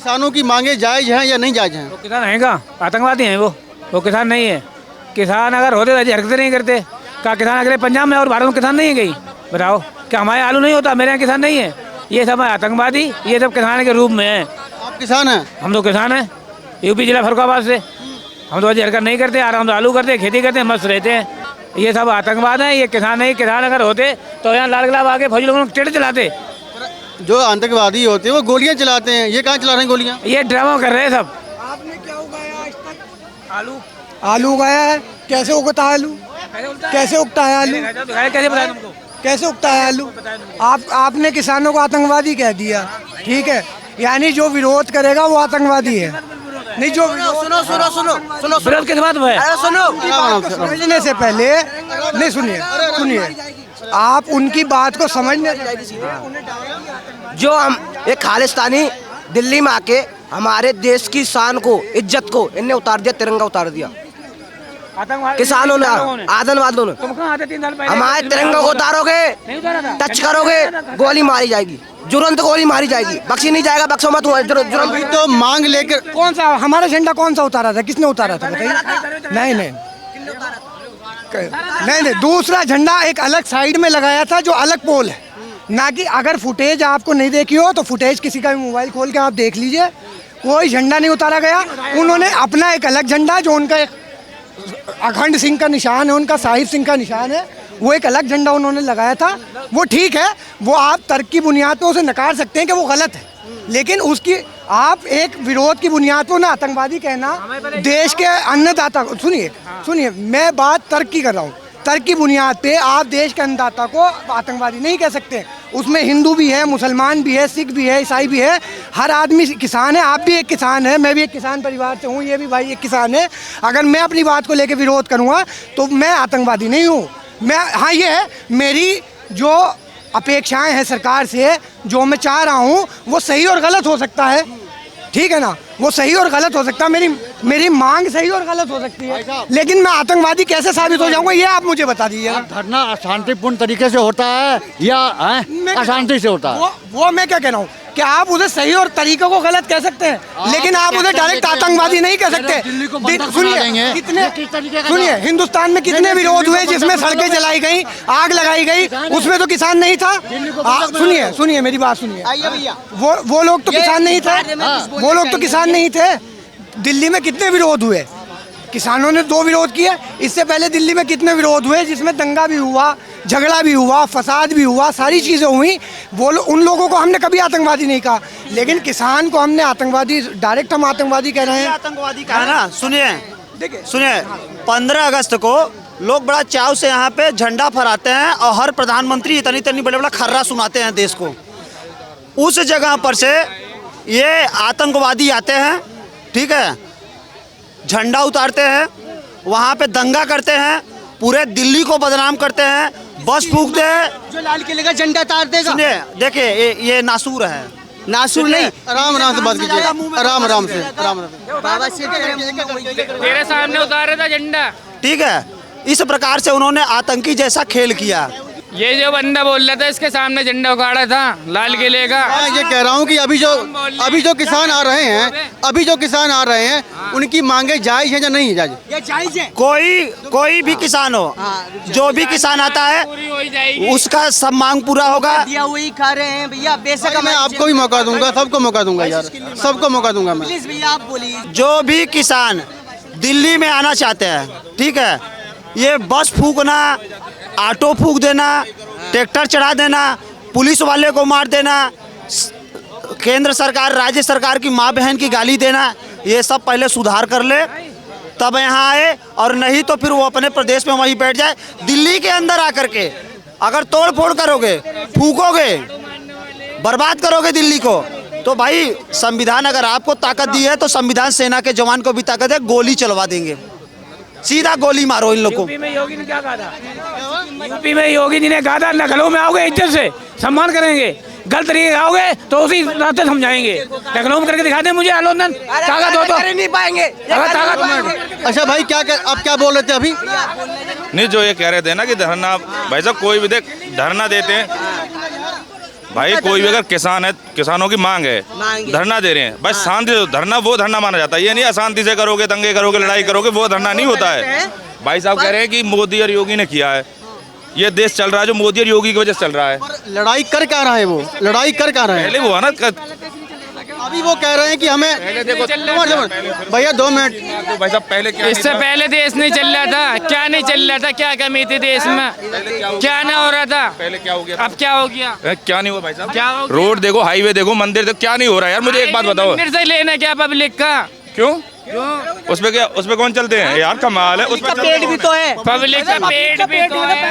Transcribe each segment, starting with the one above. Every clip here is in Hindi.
किसानों की मांगे जायज हैं या नहीं जायज हैं? तो किसान है का आतंकवादी हैं वो किसान नहीं है। किसान अगर होते तो ऐसी हरकतें नहीं करते। क्या किसान अगले पंजाब में और भारत में किसान नहीं है गई? बताओ, क्या हमारे आलू नहीं होता? मेरे यहाँ किसान नहीं है। ये सब आतंकवादी, ये सब किसान के रूप में है। आप किसान हैं? हम तो किसान हैं, यूपी जिला फरुखाबाद से। हम तो ऐसी हरकत नहीं करते, आराम से आलू करते, खेती करते, मस्त रहते हैं। ये सब आतंकवाद है, ये किसान नहीं। किसान अगर होते तो यहाँ लाल किला आके फौजी लोगों को टेढ़े चलाते। जो आतंकवादी होते हैं वो गोलियां चलाते हैं, ये कहाँ चला रहे हैं गोलियां? ये ड्रामा कर रहे हैं सब। आपने क्या उगाया आज तक? आलू आलू उगाया है। कैसे उगता है आलू? कैसे उगता है आलू? कैसे बताया तुमको? कैसे उगता है आलू? आपने किसानों को आतंकवादी कह दिया, ठीक है। यानी जो विरोध करेगा वो आतंकवादी है। नहीं, जो सुनो विरोध किस बात में है? समझने से पहले नहीं, सुनिए आप उनकी बात को समझने। जो हम एक खालिस्तानी दिल्ली में आके हमारे देश की शान को, इज्जत को इनने उतार दिया, तिरंगा उतार दिया किसानों ने, आतंकवादियों ने। तुम कहाँ आते 3 साल पहले? हमारे तिरंगा को उतारोगे, नहीं उतारा था। टच करोगे, गोली मारी जाएगी, जुरंत गोली मारी जाएगी, बख्शी नहीं जाएगा, बख्शो मत। अभी तो मांग लेकर कौन सा हमारा झंडा कौन सा उतारा था? किसने उतारा था बताइए? नहीं, दूसरा झंडा एक अलग साइड में लगाया था, जो अलग पोल है। ना कि अगर फुटेज आपको नहीं देखी हो तो फुटेज किसी का भी मोबाइल खोल के आप देख लीजिए, कोई झंडा नहीं उतारा गया। उन्होंने अपना एक अलग झंडा, जो उनका एक अखंड सिंह का निशान है, उनका साहिब सिंह का निशान है, वो एक अलग झंडा उन्होंने लगाया था। वो ठीक है, वो आप तर्क की बुनियाद पर उसे नकार सकते हैं कि वो गलत है, लेकिन उसकी आप एक विरोध की बुनियाद पर ना आतंकवादी कहना, देश के अन्नदाता। सुनिए मैं बात तर्क की कर रहा हूँ। तर्क की बुनियाद पे आप देश के अन्नदाता को आतंकवादी नहीं कह सकते। उसमें हिंदू भी है, मुसलमान भी है, सिख भी है, ईसाई भी है, हर आदमी किसान है। आप भी एक किसान है, मैं भी एक किसान परिवार से हूँ, ये भी भाई एक किसान है। अगर मैं अपनी बात को लेकर विरोध करूँगा तो मैं आतंकवादी नहीं हूँ। हाँ, ये है मेरी जो अपेक्षाएं हैं सरकार से, जो मैं चाह रहा हूँ वो सही और गलत हो सकता है, ठीक है ना? वो सही और गलत हो सकता है, मेरी मांग सही और गलत हो सकती है, लेकिन मैं आतंकवादी कैसे साबित हो जाऊंगा ये आप मुझे बता दीजिए। धरना शांतिपूर्ण तरीके से होता है या अशांति से होता है? वो मैं क्या कह रहा हूँ कि आप उसे सही और तरीके को गलत कह सकते हैं, लेकिन आप उसे डायरेक्ट आतंकवादी नहीं कह सकते। सुनिए हिंदुस्तान में कितने विरोध हुए जिसमें सड़कें जलाई गई, आग लगाई गई, उसमें तो किसान नहीं था। सुनिए मेरी बात सुनिए, वो लोग तो किसान नहीं थे, वो लोग तो किसान नहीं थे। दिल्ली में कितने विरोध हुए? किसानों ने 2 विरोध किए। इससे पहले दिल्ली में कितने विरोध हुए जिसमें दंगा भी हुआ, झगड़ा भी हुआ, फसाद भी हुआ, सारी चीज़ें हुई। उन लोगों को हमने कभी आतंकवादी नहीं कहा, लेकिन किसान को हमने आतंकवादी, डायरेक्ट हम आतंकवादी कह रहे हैं। आतंकवादी कहा ना। सुनिए 15 अगस्त को लोग बड़ा चाव से यहाँ पे झंडा फहराते हैं और हर प्रधानमंत्री इतनी बड़ा खर्रा सुनाते हैं देश को। उस जगह पर से ये आतंकवादी आते हैं, ठीक है, झंडा उतारते हैं, वहाँ पे दंगा करते हैं, पूरे दिल्ली को बदनाम करते हैं, बस फूकते हैं, जो लाल किले का झंडा उतार देगा। सुनिए देखिए ये नासूर है, नासूर नहीं, आराम से बात कीजिए, आराम से। तेरे सामने उतारा था झंडा, ठीक है। इस प्रकार से उन्होंने आतंकी जैसा खेल किया। ये जो बंदा बोल रहा था इसके सामने झंडा उगाड़ा था लाल किले का। मैं ये कह रहा हूँ कि अभी जो किसान आ रहे हैं, उनकी मांगे जायज है या नहीं जायज? ये जायज है। कोई भी किसान हो, जो भी किसान आता है उसका सब मांग पूरा होगा। दिया वही खा रहे हैं भैया, बेशक मैं आपको भी मौका दूंगा, सबको मौका दूंगा यार, सबको मौका दूंगा मैं। प्लीज भैया आप बोलिए। जो भी किसान दिल्ली में आना चाहते हैं, ठीक है, ये बस फूकना, ऑटो फूक देना, ट्रैक्टर चढ़ा देना, पुलिस वाले को मार देना, केंद्र सरकार राज्य सरकार की माँ बहन की गाली देना, ये सब पहले सुधार कर ले तब यहाँ आए, और नहीं तो फिर वो अपने प्रदेश में वहीं बैठ जाए। दिल्ली के अंदर आकर के अगर तोड़ फोड़ करोगे, फूकोगे, बर्बाद करोगे दिल्ली को, तो भाई संविधान अगर आपको ताकत दी है तो संविधान सेना के जवान को भी ताकत है, गोली चलवा देंगे, सीधा गोली मारो इन लोगों को। यूपी में योगी ने क्या कहा था? यूपी में योगी जी ने कहा था लखनऊ में आओगे इज्जत से सम्मान करेंगे, गलत तरीके से आओगे तो उसी रास्ते समझाएंगे। लखनऊ में करके दिखा दे मुझे आलोचन, ताकत हो तो नहीं पाएंगे। अच्छा भाई आप क्या बोल रहे थे अभी? नहीं, जो ये कह रहे थे ना कि धरना, भाई साहब कोई भी देख धरना देते हैं, भाई कोई भी अगर किसान है, किसानों की मांग है, धरना दे रहे हैं, बस शांति से धरना, वो धरना माना जाता है। ये नहीं अशांति से करोगे, दंगे करोगे, लड़ाई करोगे, वो धरना नहीं होता है। भाई साहब कह रहे हैं कि मोदी और योगी ने किया है, ये देश चल रहा है जो मोदी और योगी की वजह से चल रहा है। लड़ाई कर क्या रहा है वो, लड़ाई कर क्या रहे हैं? पहले वो है ना, अभी वो कह रहे हैं कि हमें भैया 2 मिनट, तो भाई साहब पहले क्या इससे पहले देश नहीं चल रहा था, क्या नहीं चल रहा था, क्या कमी थी देश में, क्या ना हो रहा था, पहले क्या हो गया, अब क्या हो गया, क्या नहीं हुआ भाई साहब? क्या हो गया? रोड देखो, हाईवे देखो, मंदिर देखो, क्या नहीं हो रहा है यार? मुझे एक बात बताओ, मंदिर से लेना क्या पब्लिक का? क्यों? उसपे क्या, उसपे कौन चलते हैं यार? कमाल है, उसपे पेट भी तो है, पब्लिक का पेट भी तो है,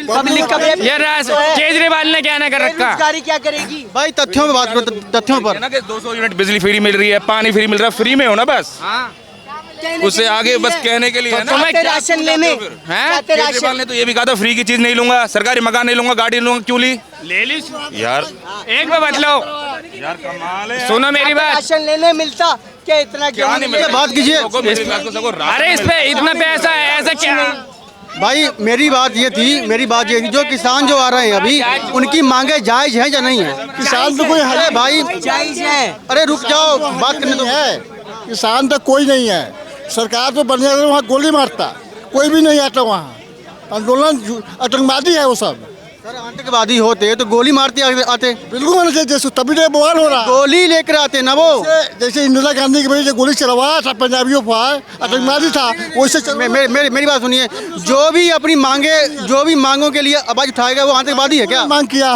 पब्लिक का पेट। ये केजरीवाल ने क्या ना कर रखा? बेरोजगारी क्या करेगी? भाई तथ्यों में बात करो, तथ्यों पर। ना कि 200 यूनिट बिजली फ्री मिल रही है, पानी फ्री मिल रहा है, फ्री में हो ना बस, उससे आगे बस कहने के लिए है ना। तुम्हें जाते राशन लेने हैं? केजरीवाल ने तो ये भी कहा था फ्री की चीज नहीं लूंगा, सरकारी मकान नहीं लूंगा, गाड़ी नहीं लूंगा, क्यों ली? ले ली यार एक बार बतलो, यार कमाल है। सुनो मेरी बात। राशन लेने मिलता क्या इतना? क्या नहीं मिलता? बात कीजिए। अरे इस पे इतना पैसा है, ऐसा क्या? भाई मेरी बात ये थी, जो किसान जो आ रहे हैं अभी, उनकी मांगे जायज है या नहीं है? किसान तो कोई अरे भाई, जायज है। अरे रुक जाओ, बात करने दो। है, किसान तो कोई नहीं है। सरकार तो बढ़िया वहाँ गोली मारता, कोई भी नहीं आता वहाँ। आंदोलन आतंकवादी है वो सब। सर आतंकवादी होते तो गोली मारते आते, बिल्कुल जैसे तभी तो बवाल हो रहा है। गोली लेकर आते ना वो। जैसे इंदिरा गांधी की वजह से गोली चलवाया था पंजाबियों पर, आतंकवादी था, वैसे मेरी बात सुनिए, जो भी मांगों के लिए आवाज उठाएगा वो आतंकवादी है क्या? मांग किया,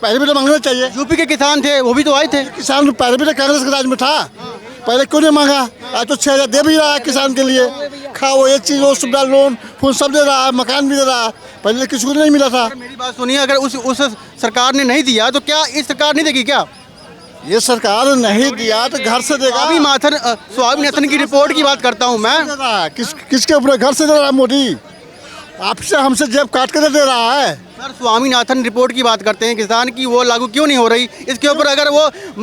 पहले भी तो मांगना चाहिए। यूपी के किसान थे, वो भी तो आए थे। किसान तो पहले भी तो कांग्रेस के राज में था, पहले क्यों नहीं मांगा? आज तो 6,000 दे भी रहा है किसान के लिए, खाओ ये चीज, वो सुविधा, लोन फोन सब दे रहा है, मकान भी दे रहा है, पहले किसी को नहीं मिला था। मेरी बात सुनिए, अगर उस सरकार ने नहीं दिया तो क्या इस सरकार नहीं देगी क्या? ये सरकार नहीं दिया तो घर से देगा। स्वामीनाथन की रिपोर्ट की बात करता हूँ मैं। किसके ऊपर? घर से दे रहा है मोदी, आपसे हमसे जेब काट कर दे रहा है। सर स्वामीनाथन रिपोर्ट की बात करते हैं किसान की, वो लागू क्यों नहीं हो रही? इसके ऊपर अगर वो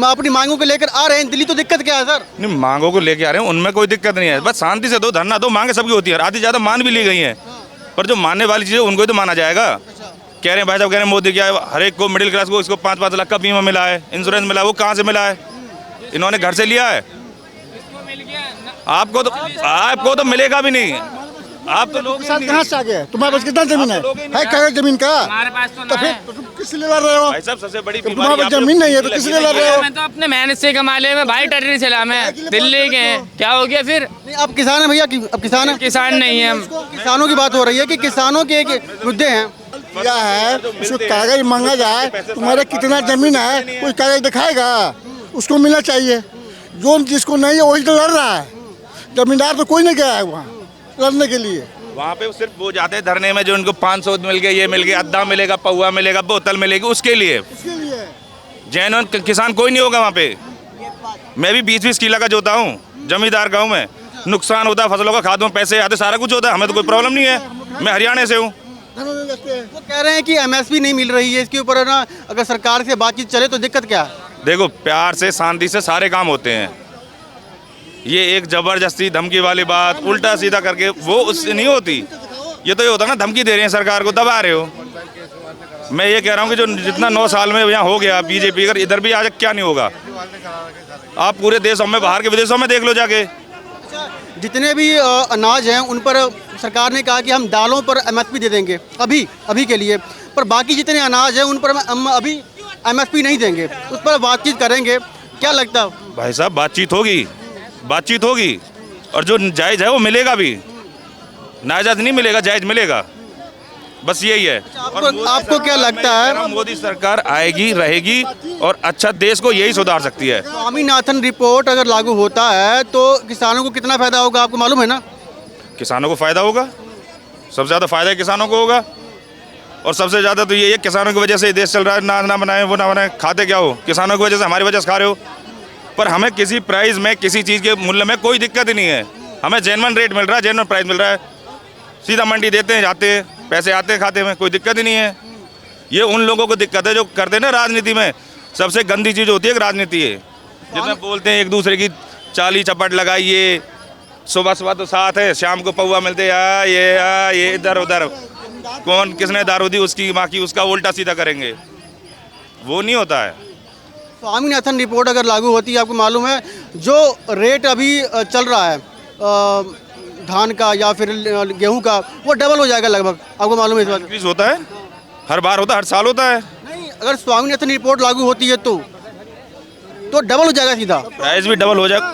अपनी मांगों को लेकर आ रहे हैं दिल्ली, तो दिक्कत क्या है सर? नहीं, मांगों को लेके आ रहे हैं, उनमें कोई दिक्कत नहीं है, बस शांति से दो, धरना दो, मांगे सबकी होती है, आधी ज्यादा मान भी ली गई हैं, पर जो मानने वाली चीजें उनको ही तो माना जाएगा। कह रहे हैं भाई साहब, कह रहे हैं मोदी क्या है, हर एक को मिडिल क्लास को इसको 5-5 लाख का बीमा मिला है, इंश्योरेंस मिला है, वो कहाँ से मिला है? इन्होंने घर से लिया है। आपको तो मिलेगा भी नहीं। आप तो लोग कहाँ से आ गए? तुम्हारे पास कितना जमीन है कागज जमीन का? हमारे पास तो फिर तुम किस लिए लड़ रहे हो? भाई साहब सबसे बड़ी तुम्हारे पास जमीन नहीं है तो किस लिए लड़ रहे हो? मैं तो अपने मेहनत से कमा ले, मैं भाई टर्री चला, मैं दिल्ली के हैं, क्या हो गया फिर? नहीं, आप किसान हैं भैया, अब किसान है? किसान नहीं है हम। किसानों की बात हो रही है कि किसानों के एक मुद्दे हैं। क्या है, उसको कागज मांगा जाए, तुम्हारा कितना जमीन है कोई कागज दिखाएगा, उसको मिलना चाहिए। जो जिसको नहीं है वही तो लड़ रहा है, जमींदार तो कोई नहीं गया है वहाँ लड़ने के लिए। वहाँ पे सिर्फ वो जाते हैं धरने में, जो उनको 500 मिल गए, ये मिल गया, अद्दा मिलेगा, पौवा मिलेगा, बोतल मिलेगी, उसके लिए। जैन किसान कोई नहीं होगा वहाँ पे। मैं भी 20-20 किलो का जोता हूँ, जमींदार गाँव में, नुकसान होता है फसलों का, खादों पैसे आते, सारा कुछ होता है, हमें तो कोई प्रॉब्लम नहीं है, मैं हरियाणा से हूँ। वो कह रहे हैं कि MSP नहीं मिल रही है, इसके ऊपर ना अगर सरकार से बातचीत चले तो दिक्कत क्या है? देखो, प्यार से शांति से सारे काम होते हैं, ये एक जबरदस्ती धमकी वाली बात उल्टा सीधा करके वो उससे नहीं होती। ये तो ये होता ना, धमकी दे रहे हैं सरकार को, दबा रहे हो। मैं ये कह रहा हूँ कि जो जितना 9 साल में यहाँ हो गया बीजेपी, अगर इधर भी आज क्या नहीं होगा। आप पूरे देशों में, बाहर के विदेशों में देख लो जाके। जितने भी अनाज हैं उन पर सरकार ने कहा कि हम दालों पर MSP दे देंगे अभी के लिए, पर बाकी जितने अनाज हैं उन पर हम अभी MSP नहीं देंगे, उस पर बातचीत करेंगे। क्या लगता है भाई साहब? बातचीत होगी और जो जायज़ है वो मिलेगा भी, नाजायज नहीं मिलेगा, जायज़ मिलेगा, बस यही है। आपको क्या लगता है? मोदी सरकार आएगी, रहेगी और अच्छा देश को यही सुधार सकती है। स्वामीनाथन रिपोर्ट अगर लागू होता है तो किसानों को कितना फायदा होगा, आपको मालूम है ना? किसानों को फायदा होगा, सबसे ज़्यादा फायदा किसानों को होगा, और सबसे ज़्यादा तो ये है किसानों की वजह से देश चल रहा है। ना बनाए वो ना बनाए, खाते क्या हो? किसानों की वजह से, हमारी वजह से खा रहे हो। पर हमें किसी प्राइस में, किसी चीज़ के मूल्य में कोई दिक्कत ही नहीं है, हमें जेन्युइन रेट मिल रहा है, जेन्युइन प्राइस मिल रहा है, सीधा मंडी देते हैं, जाते हैं, पैसे आते हैं खाते में, कोई दिक्कत ही नहीं है। ये उन लोगों को दिक्कत है जो करते हैं ना राजनीति में, सबसे गंदी चीज़ होती है राजनीति है, जिसमें बोलते हैं एक दूसरे की चाली चपट लगाइए, सुबह तो साथ है, शाम को पौवा मिलते ये इधर उधर, कौन किसने दारू दी, उसकी माँ की, उसका उल्टा सीधा करेंगे। वो नहीं होता है। स्वामीनाथन रिपोर्ट अगर लागू होती है, आपको मालूम है जो रेट अभी चल रहा है धान का या फिर गेहूं का, वो डबल हो जाएगा लगभग, आपको मालूम है इस बात? इंक्रीज होता है, हर बार होता है, हर साल होता है। नहीं, अगर स्वामीनाथन रिपोर्ट लागू होती है तो डबल हो जाएगा सीधा, प्राइस भी डबल हो जाएगा।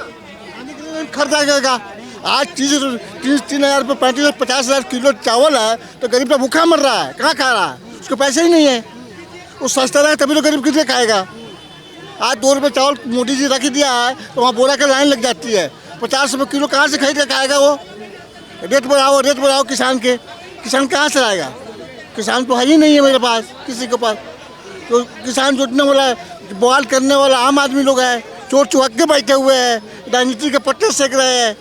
खर्चा करेगा। आज 3,000 रुपये 35,000 किलो चावल है तो गरीब तो भूखा मर रहा है, कहाँ खा रहा है, उसको पैसे ही नहीं है। वो सस्ता रहा तभी तो गरीब कितने खाएगा। आज 2 रुपये चावल मोदी जी रख दिया है तो वहाँ बोरा का लाइन लग जाती है। 50 रुपये किलो कहाँ से खरीद के खाएगा वो? रेट बढ़ाओ किसान के, किसान कहाँ से लाएगा? किसान तो है ही नहीं है मेरे पास, किसी के पास। तो किसान जुटने वाला, बवाल करने वाला आम आदमी लोग है, चोर चुहक के बैठे हुए हैं, राजनीति के पत्ते सेक रहे हैं।